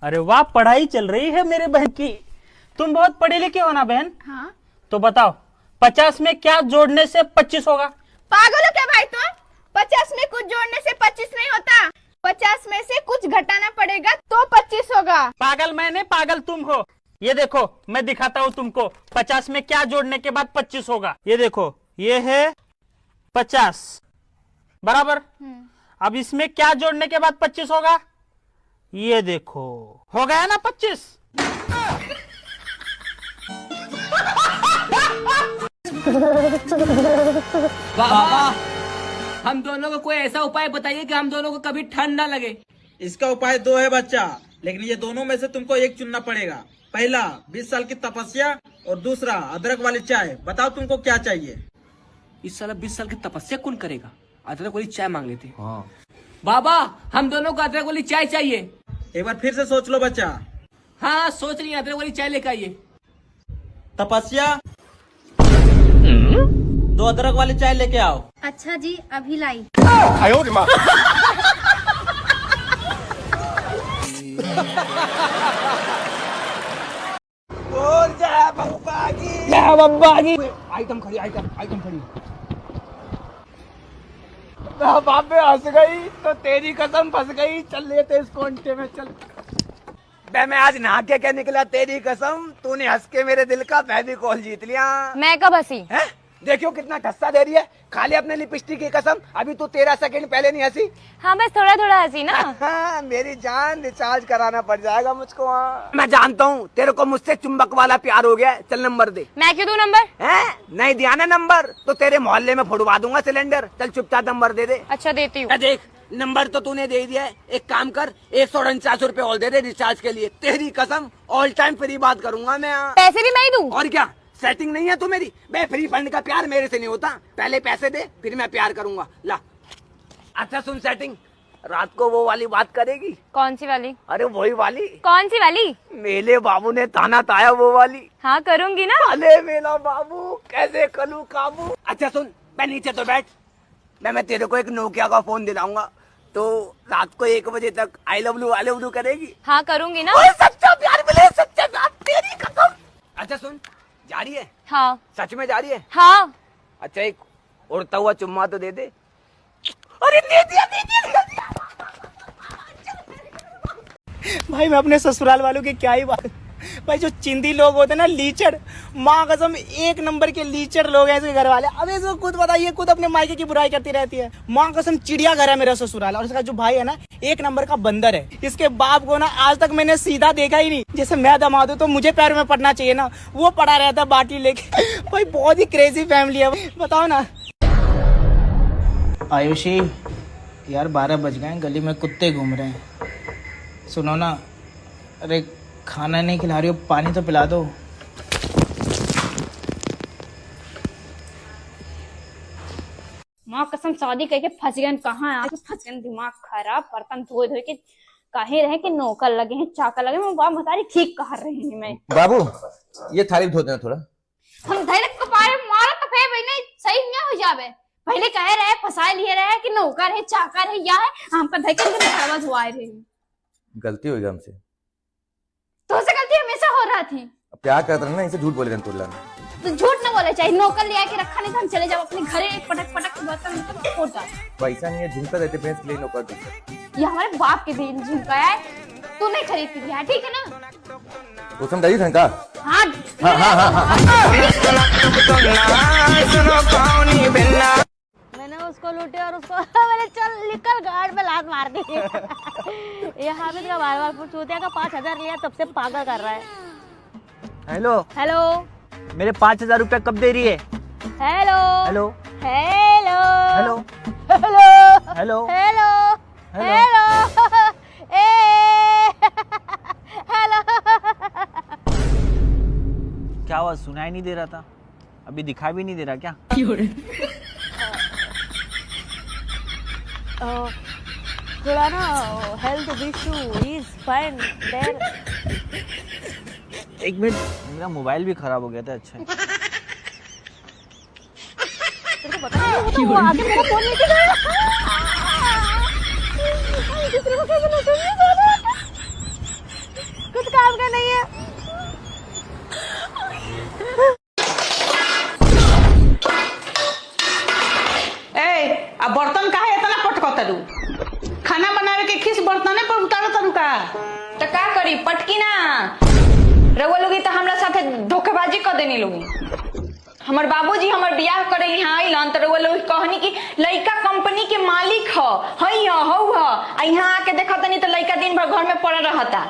अरे वाह, पढ़ाई चल रही है मेरे बहन की। तुम बहुत पढ़ी लिखी हो ना बहन? हाँ। तो बताओ 50 में क्या जोड़ने से 25 होगा? पागल हो क्या भाई तुम? 50 में कुछ जोड़ने से 25 नहीं होता। 50 में से कुछ घटाना पड़ेगा तो 25 होगा। पागल मैंने, पागल तुम हो। ये देखो मैं दिखाता हूँ तुमको 50 में क्या जोड़ने के बाद 25 होगा। ये देखो, ये है 50 बराबर। अब इसमें क्या जोड़ने के बाद 25 होगा? ये देखो, हो गया ना 25। बाबा, हम दोनों को कोई ऐसा उपाय बताइए कि हम दोनों को कभी ठंड ना लगे। इसका उपाय दो है बच्चा, लेकिन ये दोनों में से तुमको एक चुनना पड़ेगा। पहला 20 साल की तपस्या और दूसरा अदरक वाली चाय। बताओ तुमको क्या चाहिए? इस साल 20 साल की तपस्या कौन करेगा? अदरक वाली चाय मांग लेते। हाँ। बाबा, हम दोनों को अदरक वाली चाय चाहिए। एक बार फिर से सोच लो बच्चा। हाँ, सोच रही है, अदरक वाली चाय लेकर आइए। तपस्या, 2 अदरक वाली चाय लेके आओ। अच्छा जी, अभी लाई। आइटम खड़ी। बाबे हंस गई तो तेरी कसम फंस गई। चल लेते इस कोंटे में, चल। मैं आज नहा के निकला, तेरी कसम तूने हंस के मेरे दिल का फेविकोल जीत लिया। मैं कब हंसी? है? देखियो कितना ठस्सा दे रही है। खाली अपने लिपस्टिक की कसम, अभी तू 13 सेकंड पहले नहीं हंसी। हाँ, बस थोड़ा थोड़ा हंसी ना। हाँ, मेरी जान, रिचार्ज कराना पड़ जाएगा मुझको। हाँ, मैं जानता हूँ तेरे को मुझसे चुंबक वाला प्यार हो गया है। चल नंबर दे। मैं क्यों दूं नंबर? है? नहीं दिया ना नंबर तो तेरे मोहल्ले में फुड़वा दूंगा सिलेंडर। चल चुपचाप नंबर दे दे। अच्छा, देती हूँ। देख, नंबर तो तूने दे दिया है। एक काम कर, 149 रुपए और दे दे रिचार्ज के लिए। तेरी कसम ऑल टाइम फ्री बात करूंगा मैं। पैसे भी मैं ही दूं? और क्या, सेटिंग नहीं है तू मेरी? मैं फ्री फंड का प्यार मेरे से नहीं होता। पहले पैसे दे, फिर मैं प्यार करूंगा। ला। अच्छा सुन, सेटिंग रात को वो वाली बात करेगी? कौन सी वाली? अरे वही वाली। कौन सी वाली? मेले बाबू ने ताना ताया वो वाली। हाँ, करूंगी ना। अरे मेला बाबू कैसे करूं काबू। अच्छा सुन, मैं नीचे तो बैठ। मैं तेरे को एक नोकिया का फोन दिलाऊंगा, तो रात को 1 बजे तक आई लव यू करेगी? हाँ, करूंगी ना। ओए सच्चा प्यार मिले, सच्चा प्यार, तेरी कसम। अच्छा सुन, जा रही है? हाँ। सच में जा रही है? हाँ। अच्छा एक उड़ता हुआ चुम्मा तो दे दे। अरे दे दिया, दे दिया। भाई मैं अपने ससुराल वालों की क्या ही बात। भाई जो चिंदी लोग होते हैं ना, लीचड़, माँ कसम 1 नंबर के लीचड़ लोग हैं इसके घर वाले। अब इसको खुद बताइए, खुद अपने मायके की बुराई करती रहती है। माँ कसम चिड़िया घर है मेरा ससुराल। और इसका जो भाई है ना, 1 नंबर का बंदर है। इसके बाप को ना आज तक मैंने सीधा देखा ही नहीं। जैसे मैं दमाद हूं तो मुझे पैर में पड़ना चाहिए ना, वो पड़ा रहता है बाटी लेके। भाई बहुत ही क्रेजी फैमिली है, बताओ ना। आयुषी यार, 12 बज गए, गली में कुत्ते घूम रहे हैं। सुनो ना, अरे खाना नहीं खिला रही हो, पानी तो पिला दो। माँ कसम शादी करके फंस गए। कहाँ आके फंस गए, दिमाग खराब। बर्तन धोए धोए के कहे रहे कि नौकर लगे हैं, चाकर लगे। मैं बाप बतारी ठीक कह रहे हैं। मैं बाबू ये थाली धो देना थोड़ा। हम धैर्य कपारे मारा तो फे भाई नहीं सही नहीं हो जावे। पहले कह रहे फंसा लिए रहे कि नौकर है, चाकर है, या है हमका धैर्य के धरवा धुआए रहे। गलती हुई हमसे, तो से गलती हमेशा हो रहा थी। अब प्यार करते रहे ना, इसे झूठ बोले रहे तुल्ला में। तो झूठ न बोले चाहिए। नौकर ले आके रखा नहीं तो हम चले जाओ अपने घरे, पटक पटक बर्तन फोड़ डाल। पैसा नहीं है, झुमका देते भैंस के लिए नौकर देते। ये हमारे बाप के दिन झुमका है, तू नहीं खरीद के दिया, ठीक है ना? वो समझाइए था का? हाँ मैंने उसको लूटी और उसको मैंने चल निकल गाड़ में लात मार दी। ये हामिद का बार बार चूतिया का 5000 लिया, तब से पागल कर रहा है। हेलो हेलो, मेरे 5000 रुपया कब दे रही है? Hello, hello hello, hello hello, hello hello, hello, hello. क्या हुआ, सुनाई नहीं दे रहा था? अभी दिखाई भी नहीं दे रहा क्या? थोड़ा ना health issue is fine there. 1 minute, मेरा मोबाइल भी खराब हो गया था। अच्छा तेरे को पता नहीं, तो वो आगे मेरा फोन लेके गया। दूसरे को कैसे लूटूंगी? निकल के नहीं है। ए, अब बर्तन काहे इतना पटकता तू? खाना बनावे के खीस बर्तने पर उतार तरू का? तो का करी पटकी ना रउआ लोगी तो हमरा साथे धोखेबाजी कर देनी लोगी। हमर बाबूजी हमर बियाह करे यहाँ आइलन तो रउआ लोग कहनी कि लइका कंपनी के मालिक हई आ यहाँ आके देखा तनी तो लइका दिन भर घर में पड़ा रहता।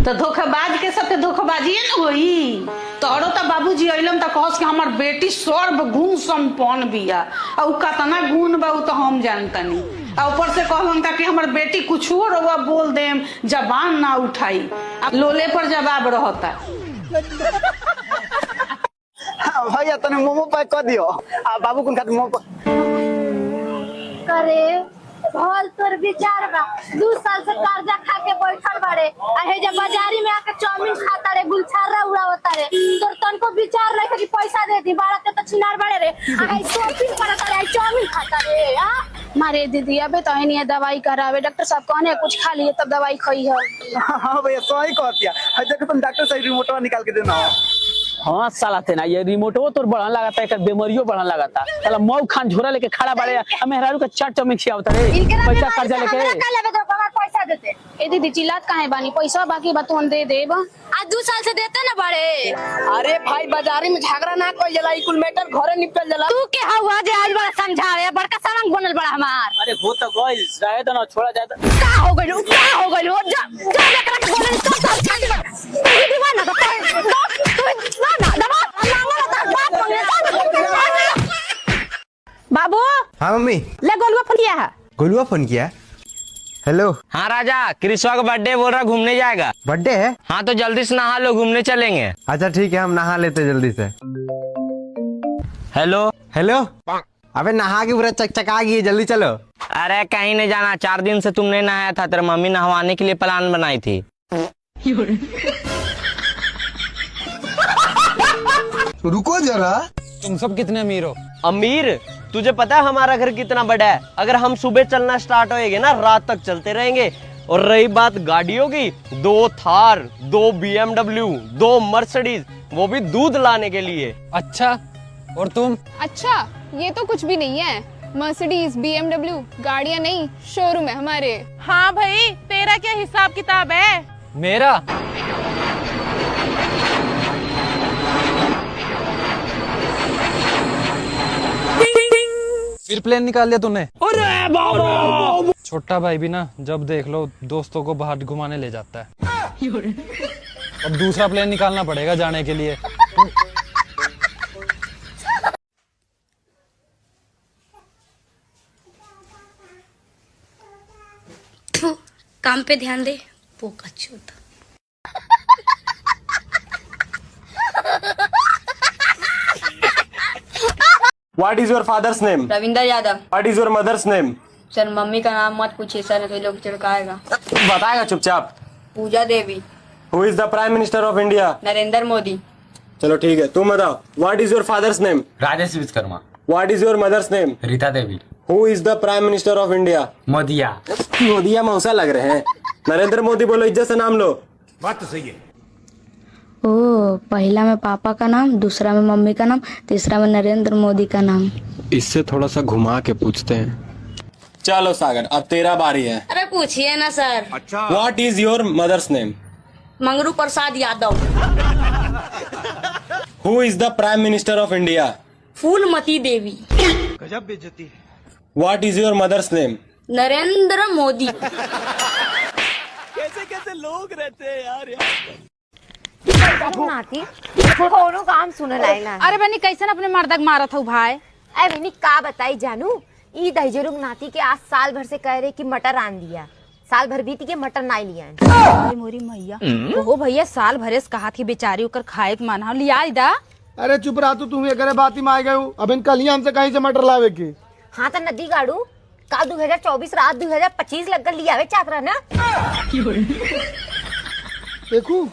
तो धोखेबाज के साथे धोखेबाजी न होई। तोरो तो बाबूजी अइलन त कहस कि हमर बेटी सर्व गुण संपन्न बिया। आ उ कतना गुण बा उ तो हम जानतनी। आ ऊपर से कहलन कि हमर बेटी कुछ और रउआ बोल देम जबान ना उठाई। अब लोले पर जवाब रहता। भैया तने मोमो पैक कर दियो। आ बाबू कुन खातिर मोमो करे भल तोर विचार बा 2 साल से कर्जा खा के बैठल बाड़े आ हे जब बाजारी में आके चाउमीन खाता रे गुलछारा उड़ावता रे तोर तनको विचार रखे कि पैसा दे दी बाड़ा के तो छिनार बाड़े रे आ शॉपिंग करता रे चाउमीन खाता रे। आ मारे दीदी अबे तो नहीं दवाई करावे डॉक्टर साहब कहने कुछ खा लिए तब दवाई खाई है। हां भैया सही कहतिया। देखो तुम डॉक्टर से रिमोटवा निकाल के देना। हाँ साला थे ना ये रिमोटो तोर बढ़न लगाता है बीमारियों बढ़न लगाता साला मऊ खान झोरा लेके खड़ा बाड़े मेहरारू का चाट चमिक से आवता रे पैसा कर्जा लेके पैसा देते ए दीदी चिल्लात काहे बानी पैसा बाकी बा तुम दे देब आज 2 साल से देते ना बड़े। अरे भाई बाजारी में झगड़ा ना कोई जला कुल मैटर घरे निकल जला। तू के हुआ जे आज बड़ा समझावे बड़का सामान बनल बड़ा हमार। अरे वो तो गइल जाए तो ना छोड़ा जाए तो का हो गइल जा एकरा के बोले तो सब छाती बा तू दीवाना तो तू ना दबा मांगला तो बात मांगे। बाबू हाँ मम्मी ले गोलुआ फोन किया है। गोलुआ फोन किया। हेलो हाँ राजा कृष्णा का बर्थडे बोल रहा घूमने जाएगा। बर्थडे है? हाँ तो जल्दी से नहा लो घूमने चलेंगे। अच्छा ठीक है हम नहा लेते जल्दी से। हेलो हेलो अबे नहा के पूरा चकचका गई जल्दी चलो। अरे कहीं नहीं जाना 4 दिन से तुम नहीं नहाया था तेरी मम्मी नहवाने के लिए प्लान बनाई थी। रुको जरा तुम सब कितने अमीर हो? अमीर तुझे पता है हमारा घर कितना बड़ा है? अगर हम सुबह चलना स्टार्ट होएंगे ना रात तक चलते रहेंगे। और रही बात गाड़ियों की 2 थार 2 BMW 2 मर्सिडीज वो भी दूध लाने के लिए। अच्छा और तुम? अच्छा ये तो कुछ भी नहीं है मर्सिडीज BMW गाड़ियाँ नहीं शोरूम है हमारे। हाँ भाई तेरा क्या हिसाब किताब है? मेरा फिर प्लान निकाल लिया तूने? अरे बाबा छोटा भाई भी ना जब देख लो दोस्तों को बाहर घुमाने ले जाता है। अब दूसरा प्लान निकालना पड़ेगा जाने के लिए। काम पे ध्यान दे पोका चूत। What is your father's name? Ravinder Yadav. What is your mother's name? Sir mummy का नाम मत पूछिए सर तो लोग चिढ़काएगा। बताएगा चुपचाप। पूजा देवी। Who is the Prime Minister of India? Narendra Modi. चलो ठीक है तुम बताओ। What is your father's name? Rajesh Vishwakarma. What is your mother's name? Rita Devi. Who is the Prime Minister of India? Modia. Modia मौसा लग रहे हैं। नरेंद्र मोदी बोलो इज्जत से नाम लो। बात तो सही है। ओ पहला में पापा का नाम दूसरा में मम्मी का नाम तीसरा में नरेंद्र मोदी का नाम। इससे थोड़ा सा घुमा के पूछते हैं। चलो सागर अब तेरा बारी है। अरे पूछिए ना सर। अच्छा What is your mother's name? Mangru Prasad Yadav. Who is the Prime Minister of India? Phoolmati देवी। गजब बेइज्जती है। What is your mother's name? Narendra Modi. कैसे कैसे लोग रहते हैं यार नाती कोनो काम सुन लाइना। अरे बनी कैसे अपने मर्दक मारत हूँ भाई? अरे बनी का बताई जानू ई दहजरुग नाती के आज साल भर से कह रहे कि मटर आन दिया साल भर बीती के मटर ना लिया। मोरी मैया वो भैया साल भरे से कहा थी बेचारी होकर खाए के माना लिया दा। अरे चुप रहा तू तुम्हें करे बात ही में आ गए हो। अब इन कल हमसे कहीं से मटर लावे के। हाँ तो नदी गाड़ू कल 2024 रात 2025 लग कर लिया चातरा ना। देखू